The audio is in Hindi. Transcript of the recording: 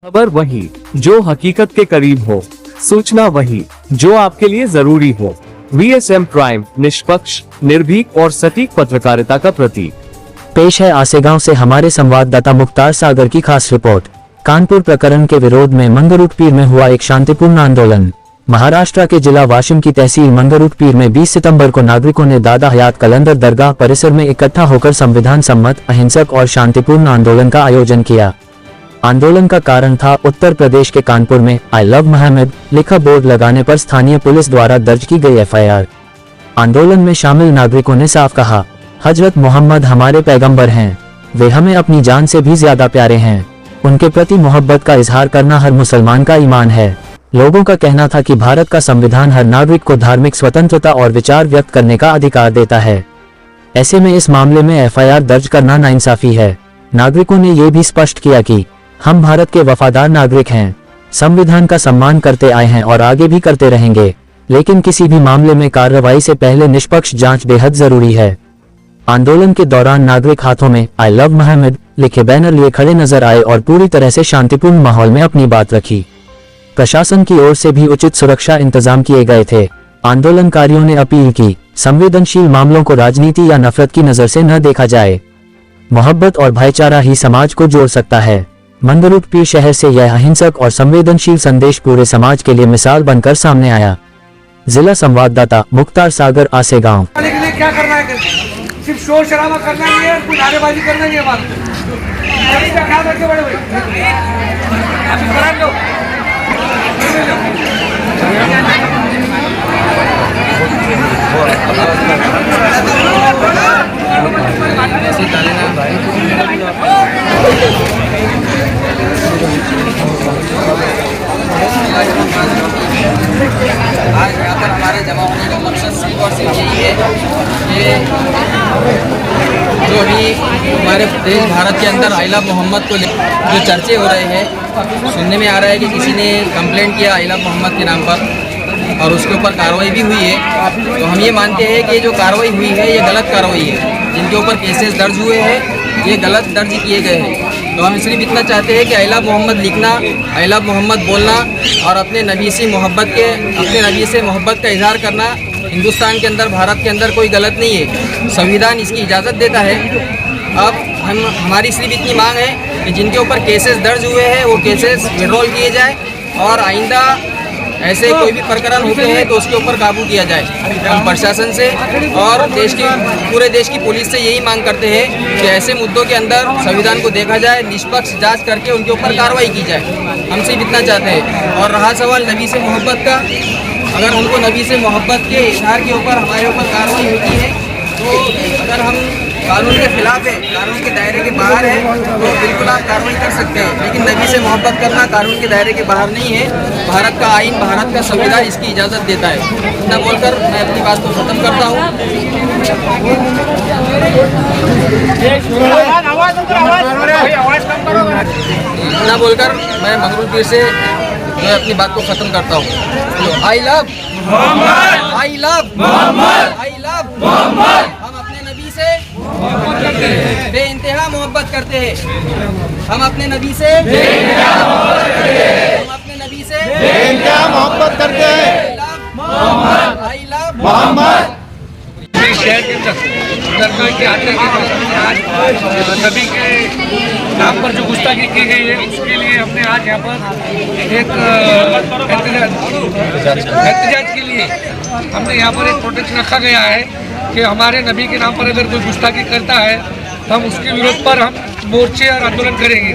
खबर वही जो हकीकत के करीब हो, सूचना वही जो आपके लिए जरूरी हो। VSM प्राइम, निष्पक्ष, निर्भीक और सटीक पत्रकारिता का प्रतीक। पेश है आसेगांव से हमारे संवाददाता मुख्तार सागर की खास रिपोर्ट। कानपुर प्रकरण के विरोध में मंगरुटपीर में हुआ एक शांतिपूर्ण आंदोलन। महाराष्ट्र के जिला वाशिम की तहसील मंगरुटपीर में 20 सितंबर को नागरिकों ने दादा हयात कलंदर दरगाह परिसर में इकट्ठा होकर संविधान सम्मत, अहिंसक और शांतिपूर्ण आंदोलन का आयोजन किया। आंदोलन का कारण था उत्तर प्रदेश के कानपुर में आई लव मोहम्मद लिखा बोर्ड लगाने पर स्थानीय पुलिस द्वारा दर्ज की गई FIR। आंदोलन में शामिल नागरिकों ने साफ कहा, हजरत मोहम्मद हमारे पैगंबर हैं, वे हमें अपनी जान से भी ज्यादा प्यारे हैं। उनके प्रति मोहब्बत का इजहार करना हर मुसलमान का ईमान है। लोगों का कहना था कि भारत का संविधान हर नागरिक को धार्मिक स्वतंत्रता और विचार व्यक्त करने का अधिकार देता है। ऐसे में इस मामले में FIR दर्ज करना नाइंसाफी है। नागरिकों ने ये भी स्पष्ट किया कि हम भारत के वफादार नागरिक हैं, संविधान का सम्मान करते आए हैं और आगे भी करते रहेंगे, लेकिन किसी भी मामले में कार्रवाई से पहले निष्पक्ष जांच बेहद जरूरी है। आंदोलन के दौरान नागरिक हाथों में आई लव मोहम्मद लिखे बैनर लिए खड़े नजर आए और पूरी तरह से शांतिपूर्ण माहौल में अपनी बात रखी। प्रशासन की ओर से भी उचित सुरक्षा इंतजाम किए गए थे। आंदोलनकारियों ने अपील की, संवेदनशील मामलों को राजनीति या नफरत की नजर से न देखा जाए। मोहब्बत और भाईचारा ही समाज को जोड़ सकता है। मंगरुटपीर शहर से यह अहिंसक और संवेदनशील संदेश पूरे समाज के लिए मिसाल बनकर सामने आया। जिला संवाददाता मुख्तार सागर, आसेगांव। क्या करना है? सिर्फ शोर शराबा करना ही है, कोई नारेबाजी करना ही है। बात इसका ख्याल रखिए बड़े भाई। आप करा लो। आज यहाँ पर हमारे जमा होने का मकसद सिर्फ और सिर्फ यही है कि जो अभी हमारे देश भारत के अंदर आई लव मोहम्मद को जो चर्चे हो रहे हैं, सुनने में आ रहा है कि किसी ने कंप्लेंट किया आई लव मोहम्मद के नाम पर और उसके ऊपर कार्रवाई भी हुई है। तो हम ये मानते हैं कि जो कार्रवाई हुई है ये गलत कार्रवाई है। जिनके ऊपर केसेस दर्ज हुए हैं ये गलत दर्ज किए गए हैं। तो हम सिर्फ इतना चाहते हैं कि आई लव मोहम्मद लिखना, आई लव मोहम्मद बोलना और अपने नबी से मोहब्बत का इजहार करना हिंदुस्तान के अंदर, भारत के अंदर कोई गलत नहीं है। संविधान इसकी इजाज़त देता है। अब हमारी सिर्फ इतनी मांग है कि जिनके ऊपर केसेस दर्ज हुए हैं वो केसेस विड्रॉल किए जाए और आइंदा ऐसे कोई भी प्रकरण होते हैं तो उसके ऊपर काबू किया जाए। हम प्रशासन से और पूरे देश की पुलिस से यही मांग करते हैं कि ऐसे मुद्दों के अंदर संविधान को देखा जाए, निष्पक्ष जांच करके उनके ऊपर कार्रवाई की जाए। हम सिर्फ इतना चाहते हैं। और रहा सवाल नबी से मोहब्बत का, अगर उनको नबी से मोहब्बत के इजहार के ऊपर हमारे ऊपर कार्रवाई होती है तो अगर हम कानून के खिलाफ है, कानून के दायरे के बाहर है तो बिल्कुल आप कार्रवाई कर सकते हैं। लेकिन नबी से मोहब्बत करना कानून के दायरे के बाहर नहीं है। भारत का आइन, भारत का संविधान इसकी इजाज़त देता है। इतना बोलकर मैं अपनी बात को ख़त्म करता हूँ। इतना बोलकर मैं मंगरुटपीर से मैं अपनी बात को ख़त्म करता हूँ। I love Muhammad, I love Muhammad, I love Muhammad. हम अपने नबी से बेइंतहा मोहब्बत करते हैं। हम अपने नबी से बेइंतहा मोहब्बत करते हैं। I love Muhammad. शहर के दरगाह के आते आज नबी के नाम पर जो गुस्ताखी की गई है उसके लिए हमने आज यहाँ पर एक एहतजाज के लिए हमने यहाँ पर एक प्रोटेक्शन रखा गया है कि हमारे नबी के नाम पर अगर कोई गुस्ताखी करता है तो हम उसके विरोध पर हम मोर्चे और आंदोलन करेंगे।